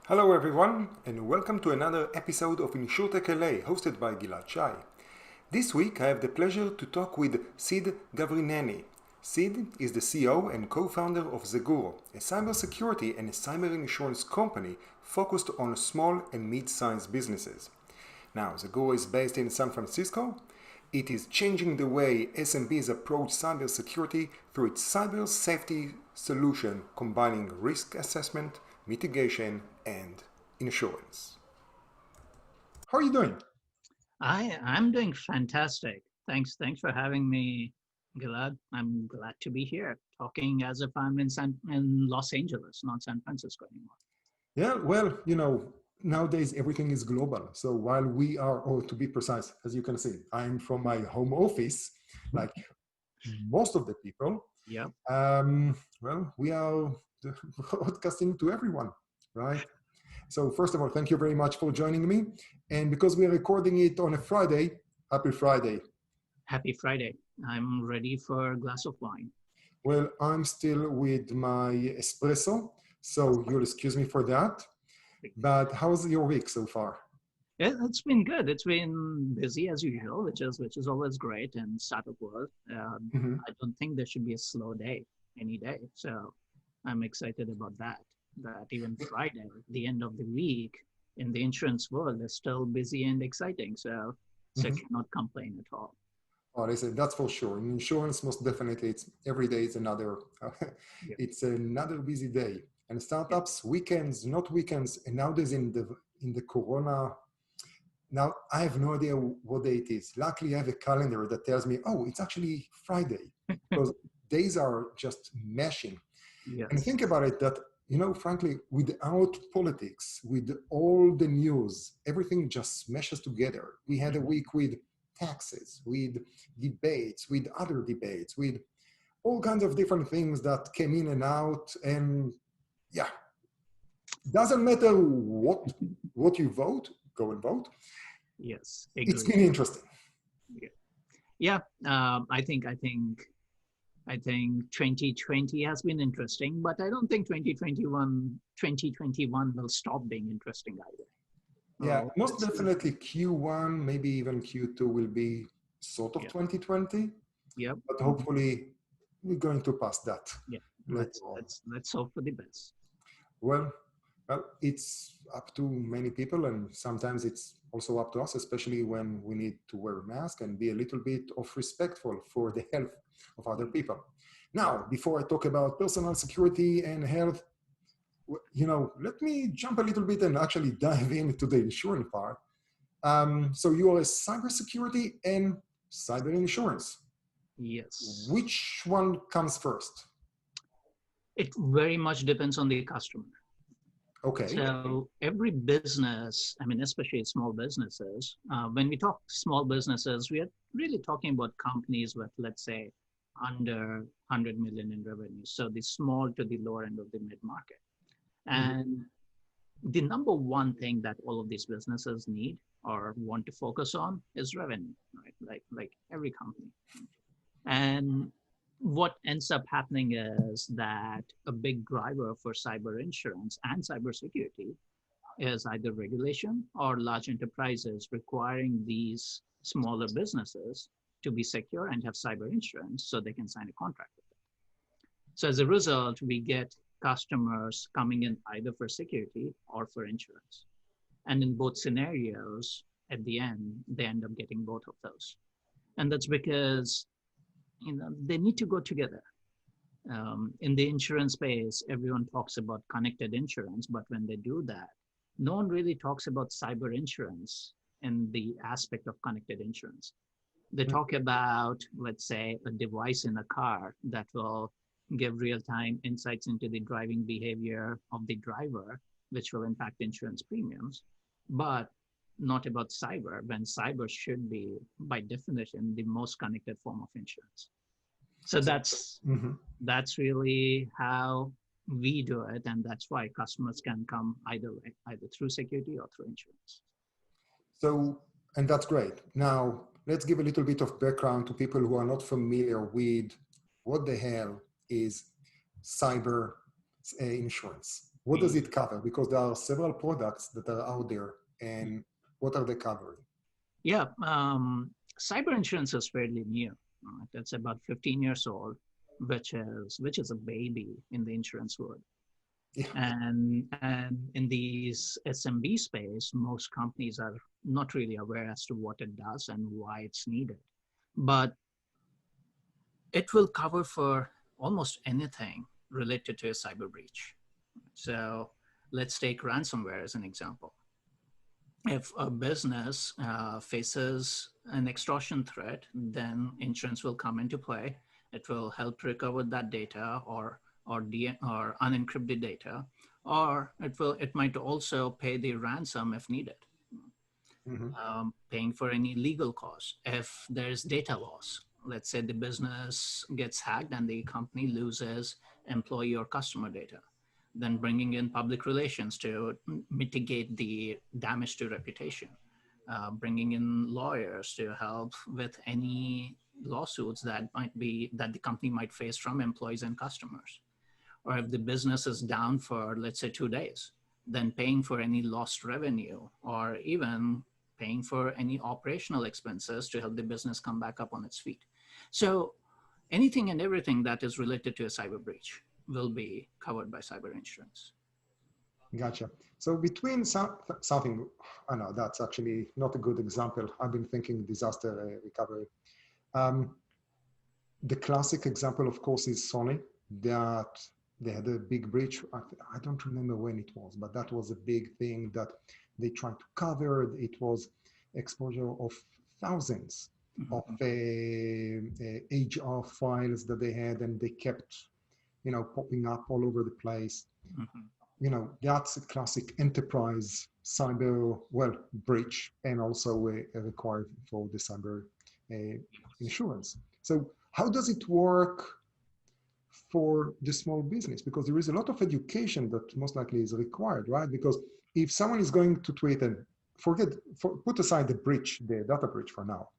Hello everyone, and welcome to another episode of InsurTech LA, hosted by Gilad Shai. This week I have the pleasure to talk with Sidd Gavirneni. Sidd is the CEO and co-founder of Zeguro, a cybersecurity and cyber insurance company focused on small and mid-sized businesses. Now, Zeguro is based in San Francisco. It is changing the way SMBs approach cybersecurity through its cyber safety solution combining risk assessment, mitigation, and insurance. How are you doing? I'm doing fantastic. Thanks for having me, Gilad. I'm glad to be here, talking as if I'm in Los Angeles, not San Francisco anymore. Yeah, well, nowadays everything is global. So while we are, or to be precise, as you can see, I'm from my home office, like most of the people. Yep. Well, we are broadcasting to everyone, right? So first of all, thank you very much for joining me. And because we're recording it on a Friday, happy Friday. Happy Friday. I'm ready for a glass of wine. Well, I'm still with my espresso, so you'll excuse me for that. But how's your week so far? It's been good. It's been busy as usual, which is always great in startup world. Mm-hmm. I don't think there should be a slow day any day. So I'm excited about that. That even Friday, the end of the week in the insurance world is still busy and exciting. So Mm-hmm. cannot complain at all. Oh, they said that's for sure. In insurance, most definitely, it's every day is another. Yeah. It's another busy day. And Yeah. startups, weekends, not weekends. And nowadays in the Corona. Now I have no idea what day it is. Luckily, I have a calendar that tells me, oh, it's actually Friday, because days are just meshing. And Yes. think about it that, frankly, without politics, with all the news, everything just meshes together. We had a Mhm. week with taxes, with debates, with other debates, with all kinds of different things that came in and out. And yeah, doesn't matter what you vote, go and vote. Yes. It's Agree. been interesting. Yeah. Yeah. I think 2020 has been interesting, but I don't think 2021 will stop being interesting either. Yeah, Oh, most let's see. definitely Q1, maybe even Q2 will be sort of Yeah. 2020, Yep. but Mhm. hopefully we're going to pass that Yeah. later Let's on. let's let's hope for the best. Well, it's up to many people, and sometimes it's also up to us, especially when we need to wear a mask and be a little bit of respectful for the health of other people. Now, before I talk about personal security and health, let me jump a little bit and actually dive into the insurance part. So you are a cybersecurity and cyber insurance. Yes. Which one comes first? It very much depends on the customer. Okay. So every business, I mean, especially small businesses, when we talk small businesses, we are really talking about companies with, let's say, under 100 million in revenue. So the small to the lower end of the mid market. Mhm. And the number one thing that all of these businesses need or want to focus on is revenue, right? Like every company. And what ends up happening is that a big driver for cyber insurance and cybersecurity is either regulation or large enterprises requiring these smaller businesses to be secure and have cyber insurance so they can sign a contract with it. So as a result, we get customers coming in either for security or for insurance. And in both scenarios, at the end, they end up getting both of those. And that's because they need to go together. In the insurance space, everyone talks about connected insurance, but when they do that, no one really talks about cyber insurance in the aspect of connected insurance. They talk about, let's say, a device in a car that will give real-time insights into the driving behavior of the driver, which will impact insurance premiums, but not about cyber, when cyber should be, by definition, the most connected form of insurance. So So, that's mhm. that's really how we do it, and that's why customers can come either way, either through security or through insurance. So, and that's great. Now, let's give a little bit of background to people who are not familiar with what the hell is cyber insurance. What does it cover? Because there are several products that are out there, and what are they covering? Yeah, cyber insurance is fairly new. Right? It's about 15 years old, which is a baby in the insurance world. Yeah. And in these SMB space, most companies are not really aware as to what it does and why it's needed. But it will cover for almost anything related to a cyber breach. So let's take ransomware as an example. If a business faces an extortion threat, then insurance will come into play. It will help recover that data or unencrypted data, or it might also pay the ransom if needed. Paying for any legal costs if there's data loss. Let's say the business gets hacked and the company loses employee or customer data, then bringing in public relations to mitigate the damage to reputation, bringing in lawyers to help with any lawsuits that the company might face from employees and customers. Or if the business is down for, let's say, 2 days, then paying for any lost revenue, or even paying for any operational expenses to help the business come back up on its feet. So anything and everything that is related to a cyber breach will be covered by cyber insurance. Gotcha. So between something, I know that's actually not a good example. I've been thinking disaster recovery. The classic example, of course, is Sony, that they had a big breach. I don't remember when it was, but that was a big thing that they tried to cover. It was exposure of thousands of HR files that they had, and they kept, popping up all over the place. That's a classic enterprise cyber, breach, and also required for the cyber insurance. So how does it work for the small business? Because there is a lot of education that most likely is required, right? Because if someone is going to tweet, and put aside the breach, the data breach for now.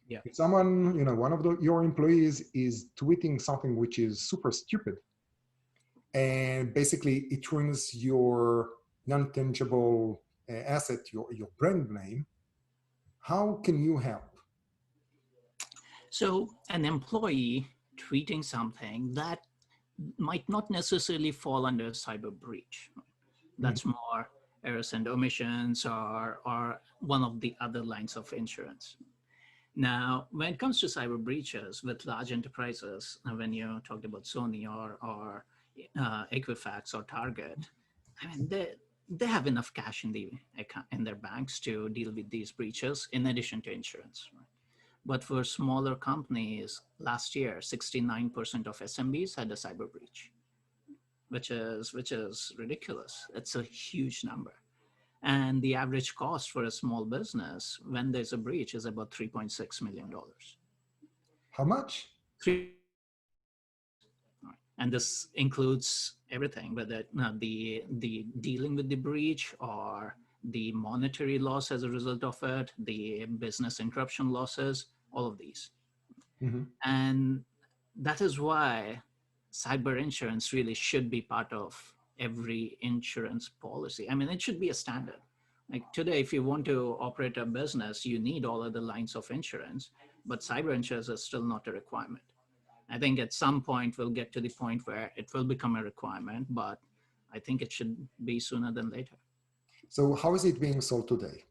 Yeah. If someone, one of your employees is tweeting something which is super stupid, and basically it ruins your non-tangible asset, your brand name, how can you help? So an employee tweeting something that might not necessarily fall under cyber breach. That's more errors and omissions or one of the other lines of insurance. Now, when it comes to cyber breaches with large enterprises, when you talked about Sony or Equifax or Target, I mean, they have enough cash in their banks to deal with these breaches in addition to insurance. Right? But for smaller companies, last year, 69% of SMBs had a cyber breach, which is ridiculous. It's a huge number. And the average cost for a small business when there's a breach is about $3.6 million. How much? And this includes everything, whether the dealing with the breach or the monetary loss as a result of it, the business interruption losses, all of these. And that is why cyber insurance really should be part of every insurance policy. I mean, it should be a standard. Like today, if you want to operate a business, you need all other lines of insurance, but cyber insurance is still not a requirement. I think at some point we'll get to the point where it will become a requirement, but I think it should be sooner than later. So how is it being sold today?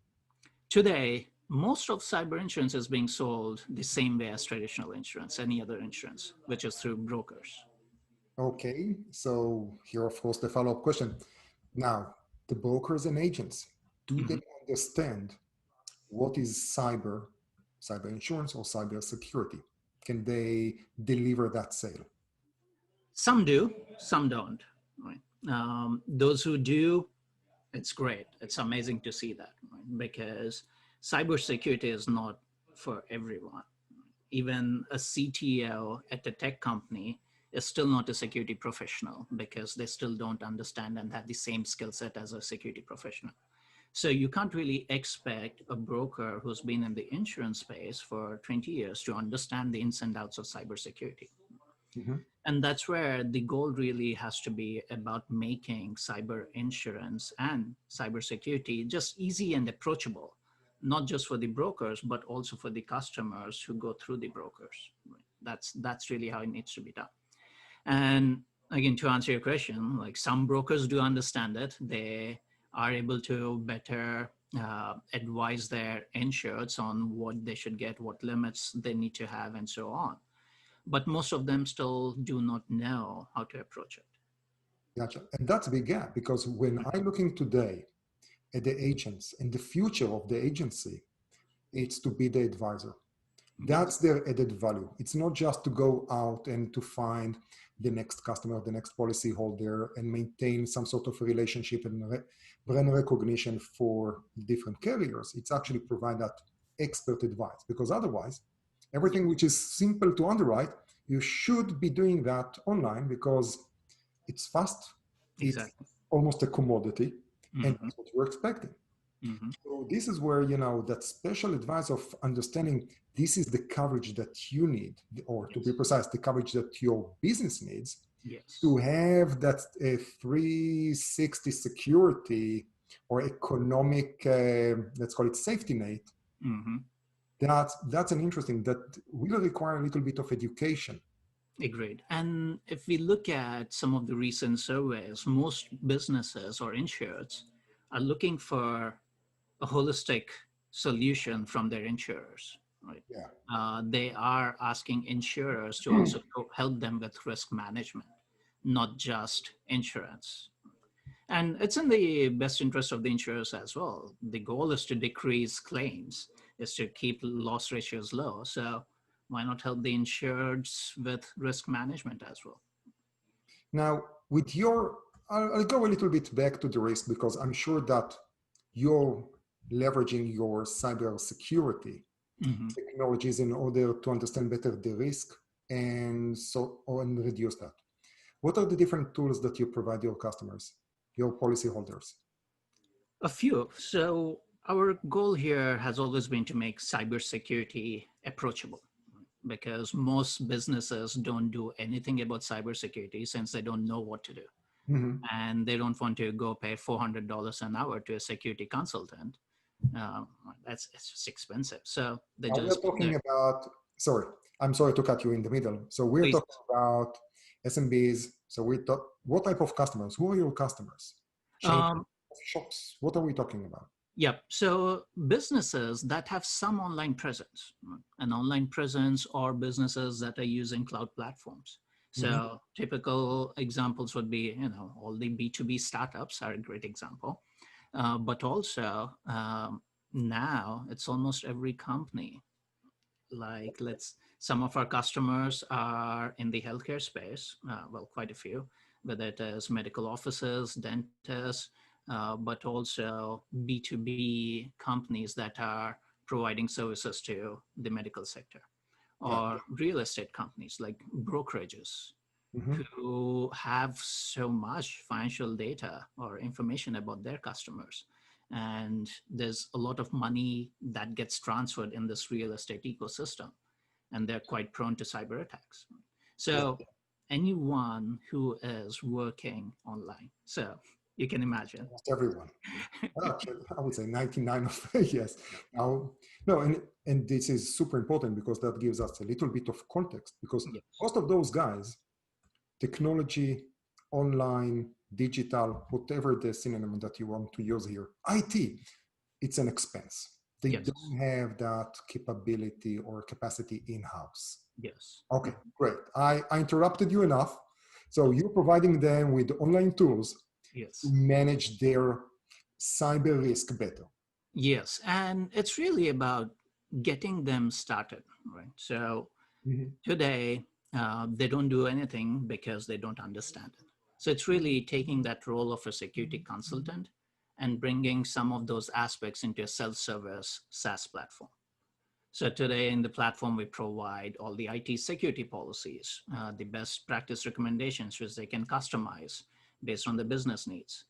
Today, most of cyber insurance is being sold the same way as traditional insurance, any other insurance, which is through brokers. Okay, so here, of course, the follow-up question. Now, the brokers and agents, do they understand what is cyber insurance or cyber security? Can they deliver that sale? Some do, some don't. Right? Those who do, it's great. It's amazing to see that, right? Because cybersecurity is not for everyone. Even a CTO at a tech company is still not a security professional because they still don't understand and have the same skill set as a security professional. So you can't really expect a broker who's been in the insurance space for 20 years to understand the ins and outs of cybersecurity. And that's where the goal really has to be about making cyber insurance and cybersecurity just easy and approachable, not just for the brokers, but also for the customers who go through the brokers. Right? That's really how it needs to be done. And again, to answer your question, like some brokers do understand it. They are able to better advise their insureds on what they should get, what limits they need to have, and so on. But most of them still do not know how to approach it. Gotcha. And that's a big gap because when I'm looking today at the agents and the future of the agency, it's to be the advisor. That's their added value. It's not just to go out and to find the next customer, the next policy holder, and maintain some sort of relationship and brand recognition for different carriers. It's actually provide that expert advice because otherwise, everything which is simple to underwrite, you should be doing that online because it's fast, it's Exactly. almost a commodity, and Hmm. that's what we're expecting. Hmm. So this is where, that special advice of understanding this is the coverage that you need, or to be Yes. precise, the coverage that your business needs to Yes. have that 360 security or economic, let's call it safety net. Hmm. That's an interesting, that will require a little bit of education. Agreed. And if we look at some of the recent surveys, most businesses or insurers are looking for a holistic solution from their insurers, right? Yeah. They are asking insurers to also help them with risk management, not just insurance. And it's in the best interest of the insurers as well. The goal is to decrease claims, is to keep loss ratios low. So why not help the insureds with risk management as well? Now, with your, I'll go a little bit back to the risk because I'm sure that you're leveraging your cyber security Hmm. technologies in order to understand better the risk and reduce that. What are the different tools that you provide your customers, your policyholders? A few. So our goal here has always been to make cybersecurity approachable because most businesses don't do anything about cybersecurity since they don't know what to do. Mhm. And they don't want to go pay $400 an hour to a security consultant. Um, it's just expensive. So they Now we're just put talking their, about, sorry, I'm sorry to cut you in the middle. So we're please. talking about SMBs. So we talk, what type of customers? Who are your customers? Chain Um, shops. What are we talking about? Yep. So businesses that have some online presence, right? An online presence, or businesses that are using cloud platforms. Mhm. So typical examples would be, all the B2B startups are a great example. But also now it's almost every company. Like some of our customers are in the healthcare space, well, quite a few, whether it is medical offices, dentists, but also B2B companies that are providing services to the medical sector, Yeah. or real estate companies like brokerages Mhm. who have so much financial data or information about their customers. And there's a lot of money that gets transferred in this real estate ecosystem, and they're quite prone to cyber attacks. Yeah. So anyone who is working online, so you can imagine. Almost everyone. Actually, I would say 99 of yes. Now, no, and this is super important because that gives us a little bit of context because Yes. most of those guys, technology, online, digital, whatever the synonym that you want to use here, IT, it's an expense. They Yes. don't have that capability or capacity in-house. Yes. Okay, great. I interrupted you enough. So you're providing them with online tools to Yes. manage their cyber risk better. Yes. And it's really about getting them started, right? So Mhm. today, they don't do anything because they don't understand it. So it's really taking that role of a security consultant and bringing some of those aspects into a self-service SaaS platform. So today in the platform, we provide all the IT security policies, the best practice recommendations, which they can customize based on the business needs,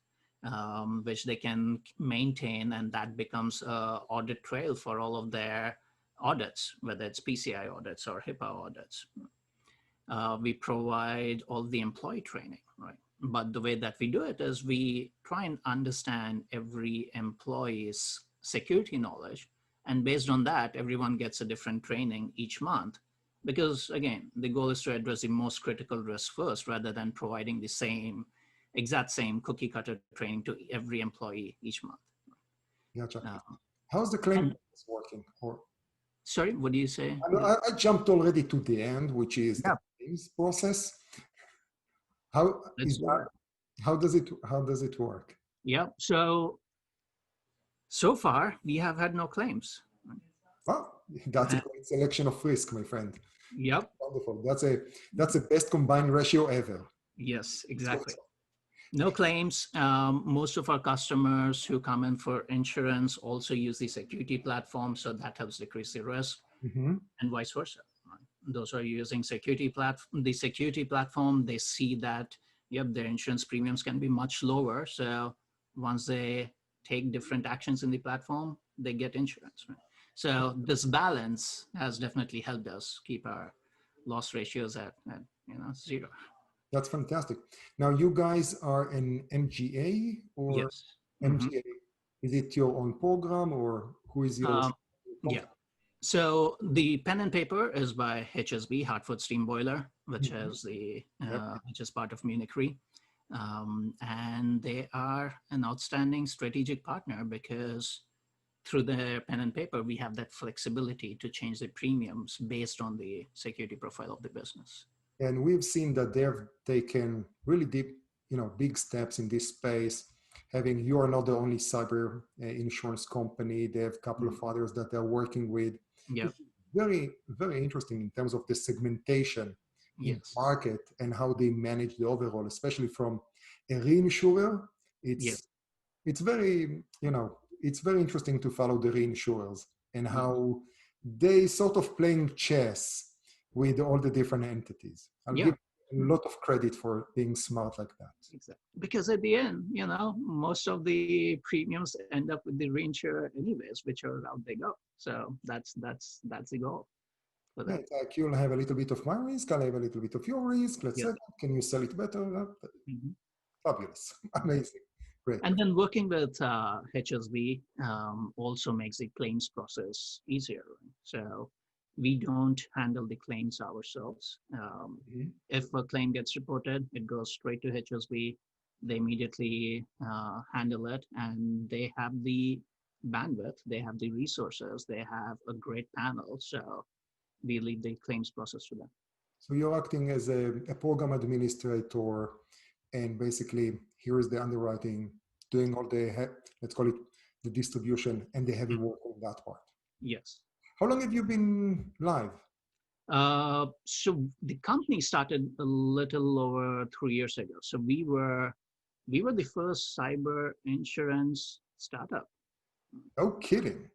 which they can maintain, and that becomes a audit trail for all of their audits, whether it's PCI audits or HIPAA audits. We provide all the employee training, right? But the way that we do it is we try and understand every employee's security knowledge. And based on that, everyone gets a different training each month. Because again, the goal is to address the most critical risks first rather than providing the exact same cookie cutter training to every employee each month. Gotcha. Uh, How's the claim and process working? Or sorry, what do you say? I jumped already to the end, which is the Yeah, claims process. How let's is do that? it. How does it work? Yeah. So far, we have had no claims. Well, that's a Uh, great selection of risk, my friend. yep. Wonderful. That's the best combined ratio ever. Yes, Let's hope exactly. so. No claims. Most of our customers who come in for insurance also use the security platform, so that helps decrease the risk, Mhm. and vice versa. Right? Those are using the security platform. They see that yep, their insurance premiums can be much lower. So once they take different actions in the platform, they get insurance. Right? So this balance has definitely helped us keep our loss ratios at zero. That's fantastic. Now, you guys are an MGA or Yes. Mhm. MGA? Is it your own program or who is your Um, yeah. company? So the pen and paper is by HSB, Hartford Steam Boiler, Mhm. Yep. which is part of Munich Re. And they are an outstanding strategic partner because through the pen and paper, we have that flexibility to change the premiums based on the security profile of the business. And we've seen that they've taken really deep, big steps in this space. Having you are not the only cyber insurance company. They have a couple of others that they're working with. Yeah. It's very, very interesting in terms of the segmentation in the Yes. market and how they manage the overall, especially from a reinsurer. Yes. It's very, it's very interesting to follow the reinsurers and Yes. how they sort of playing chess with all the different entities. I'll Yeah. give a lot of credit for being smart like that. Exactly. Because at the end, most of the premiums end up with the reinsurer anyways, whichever route they go. So that's the goal for Yeah, them. it's like you'll have a little bit of my risk, I'll have a little bit of your risk. Let's Yeah. say, can you sell it better? Mhm. Fabulous, amazing, great. And then working with HSB also makes the claims process easier. Right? So we don't handle the claims ourselves. Mhm. If a claim gets reported, it goes straight to HSB. They immediately handle it, and they have the bandwidth, they have the resources, they have a great panel. So we leave the claims process to them. So you're acting as a program administrator, and basically here is the underwriting, doing all the, let's call it the distribution and the heavy Mm. work on that part. Yes. How long have you been live? So the company started a little over 3 years ago. So we were the first cyber insurance startup. No kidding.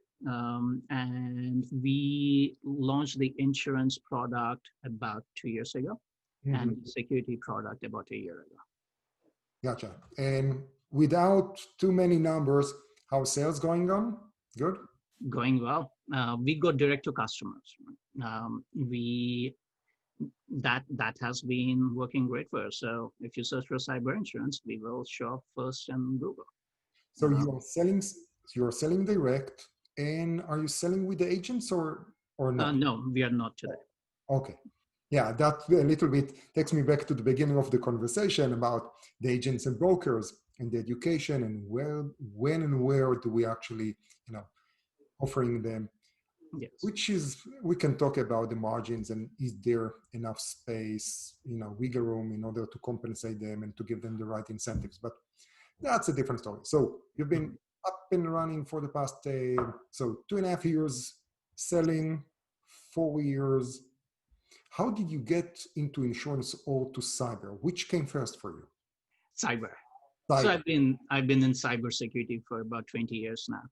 And we launched the insurance product about 2 years ago Mhm. and the security product about a year ago. Gotcha. And without too many numbers, how's sales going on? Good. Going well. We go direct to customers. We that has been working great for us. So if you search for cyber insurance, we will show up first in Google. So Uh, you're selling direct, and are you selling with the agents or not? no, we are not today. Okay. Yeah, that a little bit takes me back to the beginning of the conversation about the agents and brokers and the education and when and where do we actually, offering them, Yes. which is, we can talk about the margins and is there enough space, wiggle room in order to compensate them and to give them the right incentives. But that's a different story. So you've been Mhm. up and running for the past, so 2.5 years selling, 4 years. How did you get into insurance or to cyber? Which came first for you? Cyber. So Cyber. I've been in cybersecurity for about 20 years now.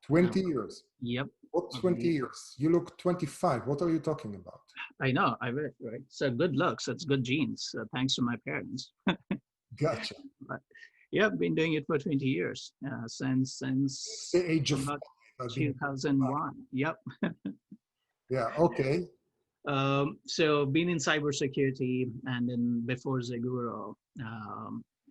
Uh, 20 years. yep. What Uh, 20 years? You look 25. What are you talking about? I know, I will, right? So good looks, it's good genes, thanks to my parents. Gotcha. But yeah, I've been doing it for 20 years, It's since the age of about five. I've been, 2001. Yep. yeah, okay. So being in cybersecurity and then before Zeguro,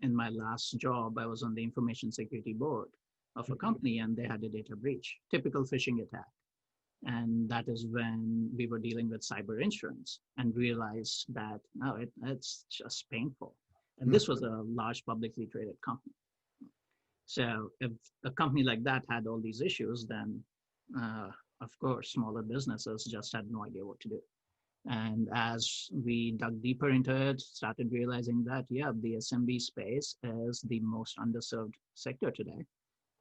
in my last job, I was on the information security board of a company and they had a data breach, typical phishing attack. And that is when we were dealing with cyber insurance and realized that, no, it's just painful. And this was a large publicly traded company. So if a company like that had all these issues, then of course, smaller businesses just had no idea what to do. And as we dug deeper into it, started realizing that, yeah, the SMB space is the most underserved sector today,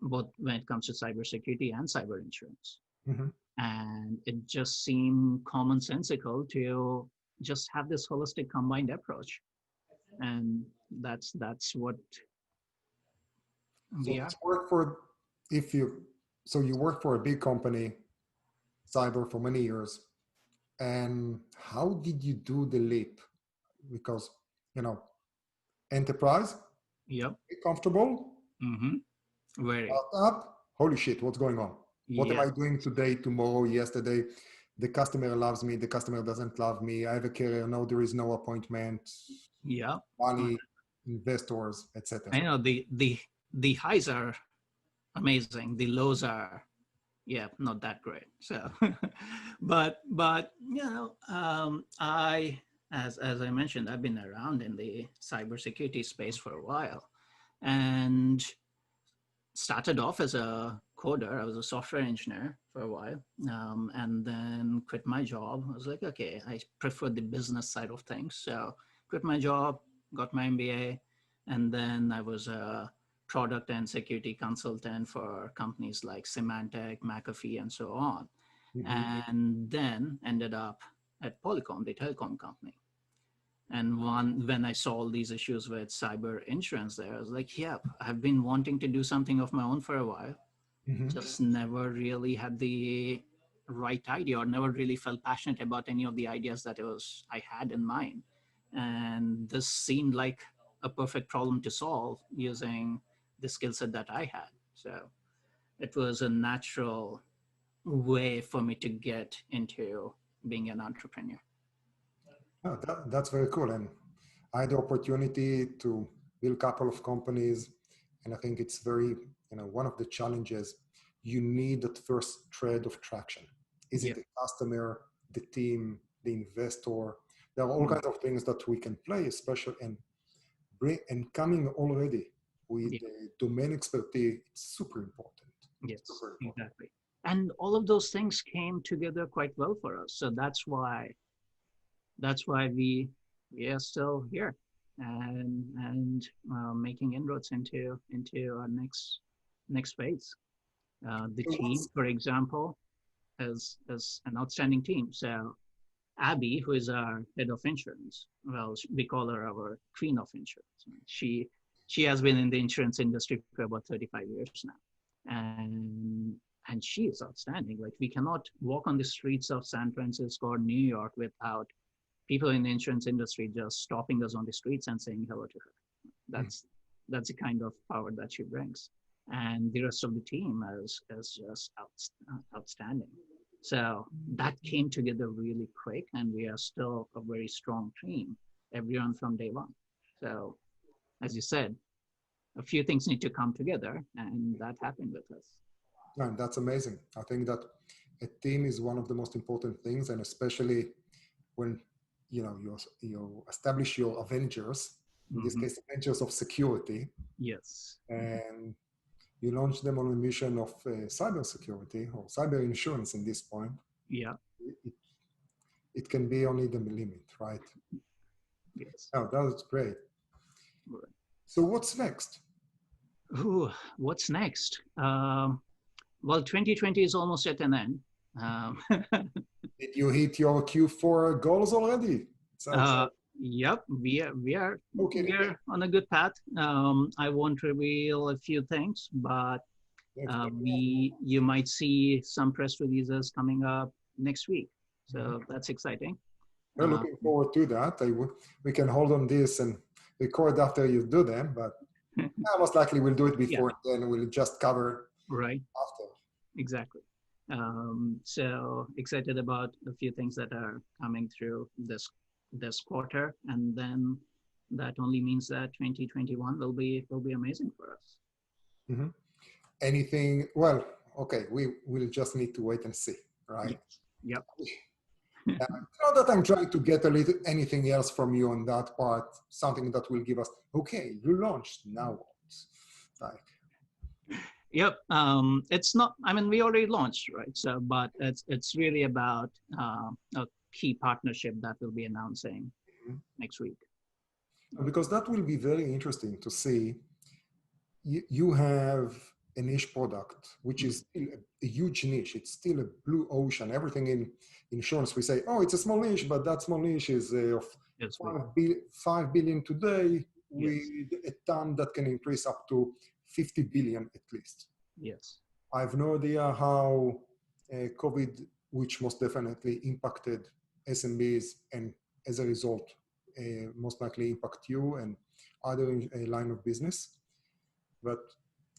both when it comes to cybersecurity and cyber insurance. Mm-hmm. And it just seemed commonsensical to just have this holistic combined approach. And that's what So we are. to work for, if you, so you work for a big company, cyber, for many years, and how did you do the leap? Because, you know, enterprise, Yep. comfortable, Very. startup, holy shit, what's going on? What am Yeah. I doing today, tomorrow, yesterday? The customer loves me, the customer doesn't love me. I have a career, no, there is no appointment, Yeah. money, investors, etc. I know the highs are amazing. The lows are, yeah, not that great. So, but I, as I mentioned, I've been around in the cybersecurity space for a while, and started off as a coder. I was a software engineer for a while, and then quit my job. I was like, okay, I prefer the business side of things. So quit my job, got my MBA, and then I was a product and security consultant for companies like Symantec, McAfee, and so on. And then ended up at Polycom, the telecom company. And when I saw all these issues with cyber insurance there, I was like, yep, I've been wanting to do something of my own for a while. Just never really had the right idea or never really felt passionate about any of the ideas that I had in mind. And this seemed like a perfect problem to solve using the skill set that I had. So it was a natural way for me to get into being an entrepreneur. Oh, that's very cool. And I had the opportunity to build a couple of companies. And I think it's very, one of the challenges, you need that first thread of traction. Is it the customer, the team, the investor? There are all kinds of things that we can play, especially and coming already with the domain expertise, it's super important. Yes, Super important. exactly. And all of those things came together quite well for us. So that's why we are still here and making inroads into our next phase. The team, for example, is an outstanding team. So Abby, who is our head of insurance, well, we call her our queen of insurance. She has been in the insurance industry for about 35 years now, and she is outstanding. Like, we cannot walk on the streets of San Francisco or New York without people in the insurance industry just stopping us on the streets and saying hello to her. That's the kind of power that she brings. And the rest of the team is just outstanding. So that came together really quick, and we are still a very strong team, everyone from day one. So, as you said, a few things need to come together, and that happened with us. And that's amazing. I think that a team is one of the most important things, and especially when you establish your Avengers, in this case, Avengers of security. Yes. And you launch them on a mission of cybersecurity or cyber insurance in this point. Yeah. It can be only the limit, right? Yes. Oh, that's great. Right. So what's next? Ooh, what's next? Well, 2020 is almost at an end. Did you hit your Q4 goals already? Yep, we are on a good path. I won't reveal a few things, but you might see some press releases coming up next week. So that's exciting. We're looking forward to that. We can hold on this and record after you do them, but most likely we'll do it before, then we'll just cover right after. Exactly. So excited about a few things that are coming through this quarter, and then that only means that 2021 will be amazing for us. Mm-hmm. Anything? Well, okay, we will just need to wait and see, right? Yes. Yep. Not that I'm trying to get a little anything else from you on that part, something that will give us, okay, you launched, now what? Like, Yep. It's not. I mean, we already launched, right? So, but it's really about a key partnership that we'll be announcing next week. because that will be very interesting to see. You have a niche product, which is still a huge niche. It's still a blue ocean. Everything in insurance, we say, oh, it's a small niche, but that small niche is of Yes, 5 billion today with yes, a TAM that can increase up to 50 billion at least. yes, I have no idea how COVID, which most definitely impacted SMBs and as a result, most likely impact you and other line of business. But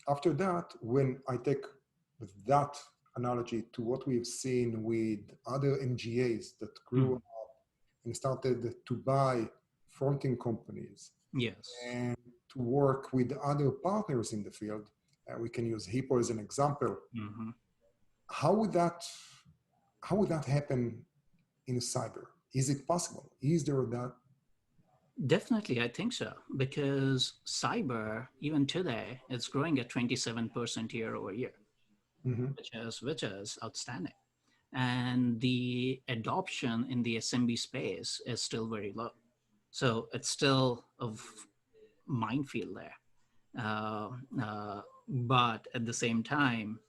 after that, when I take that analogy to what we've seen with other MGAs that grew up and started to buy fronting companies yes. and to work with other partners in the field, we can use Hippo as an example. Mm-hmm. How would that happen in cyber? Is it possible? Is there that? Definitely, I think so, because cyber, even today, it's growing at 27% year over year, Mm-hmm. which is outstanding. And the adoption in the SMB space is still very low. So it's still a minefield there. But at the same time,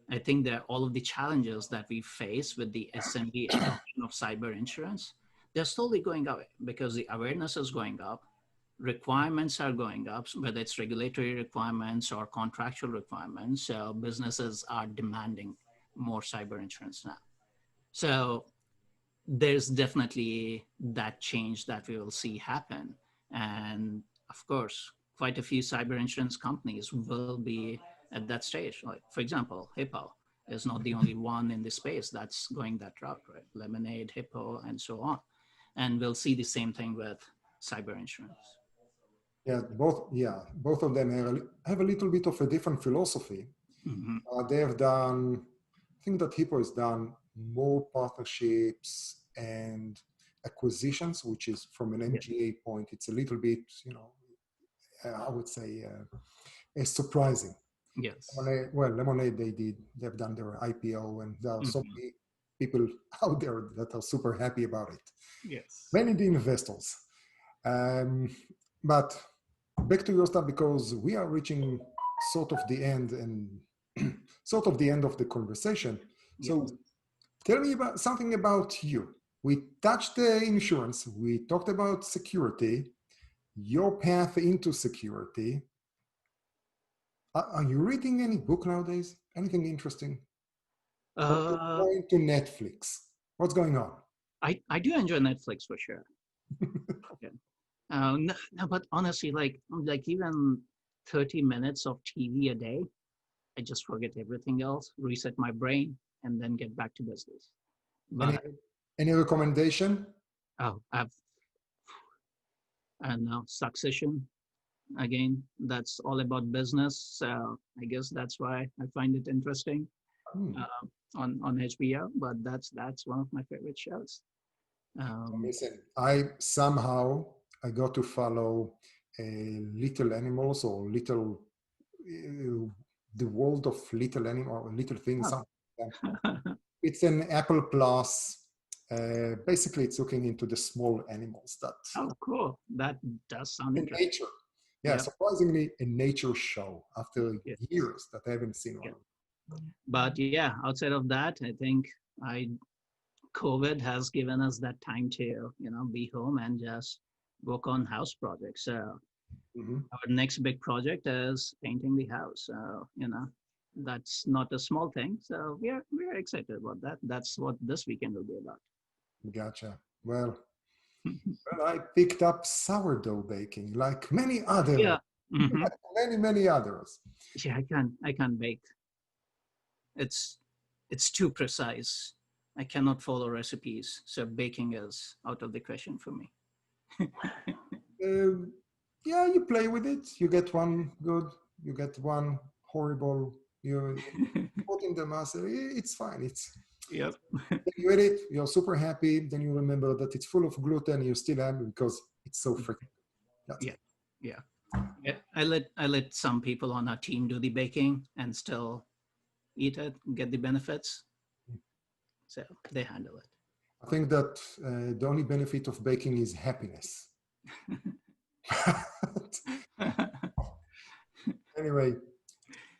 I think that all of the challenges that we face with the SMB adoption of cyber insurance, they're slowly going away because the awareness is going up, requirements are going up, whether it's regulatory requirements or contractual requirements. So businesses are demanding more cyber insurance now. So there's definitely that change that we will see happen. And of course, quite a few cyber insurance companies will be at that stage. Like, for example, Hippo is not the only one in the space that's going that route, right? Lemonade, Hippo, and so on. And we'll see the same thing with cyber insurance. Both of them have a little bit of a different philosophy. Mm-hmm. They have done, I think that Hippo has done more partnerships and acquisitions, which is from an Yeah. MGA point, it's a little bit, I would say, surprising. Yes. Lemonade, they've done their IPO, and there are so Mm-hmm. many people out there that are super happy about it. Yes. Mainly the investors. But back to your stuff, because we are reaching sort of the end and sort of the end of the conversation. Yes. So tell me about something about you. We touched the insurance. We talked about security, your path into security. Are you reading any book nowadays? Anything interesting? Or Uh, going to Netflix? What's going on? I do enjoy Netflix for sure. Yeah. No, but honestly, like even 30 minutes of TV a day, I just forget everything else, reset my brain, and then get back to business. Any But any recommendation? oh, I don't know, Succession again. That's all about business. So I guess that's why I find it interesting Hmm. uh, on HBO. But that's one of my favorite shows. Um, Listen, I got to follow little animals or little the world of little animal or little things. oh, Something like that. It's an Apple Plus. Basically, it's looking into the small animals that oh, cool. That does sound in interesting. nature. Yeah, Yeah. surprisingly, a nature show after Yes. years that I haven't seen Yeah. one. But yeah, outside of that, I think I COVID has given us that time to, be home and just work on house projects. So Mhm. our next big project is painting the house. So, that's not a small thing. So we're excited about that. That's what this weekend will be about. Gotcha. Well, I picked up sourdough baking, like many other, Yeah. Hmm. many others. Yeah, I can't bake. It's it's too precise. I cannot follow recipes, so baking is out of the question for me. Yeah, you play with it. You get one good, you get one horrible. You put in the master. It's fine. It's Yep. you eat it. You're super happy. Then you remember that it's full of gluten. You're still happy because it's so freaking. That's Yeah. Yeah. Yeah. I let some people on our team do the baking and still eat it, get the benefits. So they handle it. I think that the only benefit of baking is happiness. Anyway,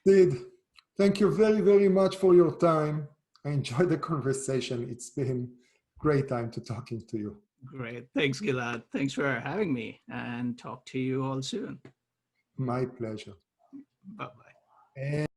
Sid, thank you very, very much for your time. I enjoyed the conversation. It's been great time to talking to you. Great. Thanks, Gilad. Thanks for having me, and talk to you all soon. My pleasure. Bye-bye. And